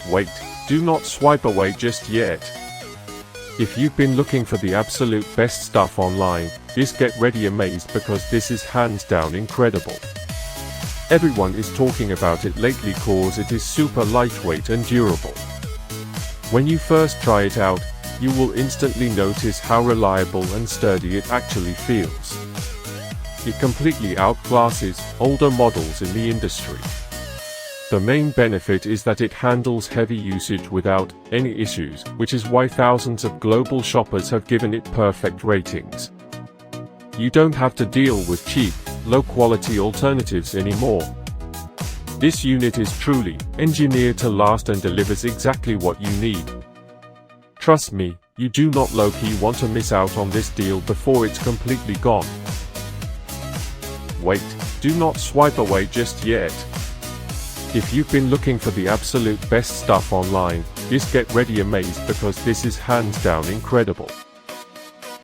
Wait, do not swipe away just yet. If you've been looking for the absolute best stuff online, just get ready amazed because this is hands down incredible. Everyone is talking about it lately cause it is super lightweight and durable. When you first try it out, you will instantly notice how reliable and sturdy it actually feels. It completely outclasses older models in the industry. The main benefit is that it handles heavy usage without any issues, which is why thousands of global shoppers have given it perfect ratings. You don't have to deal with cheap, low-quality alternatives anymore. This unit is truly engineered to last and delivers exactly what you need. Trust me, you do not low-key want to miss out on this deal before it's completely gone. Wait, do not swipe away just yet. If you've been looking for the absolute best stuff online, just get ready amazed because this is hands down incredible.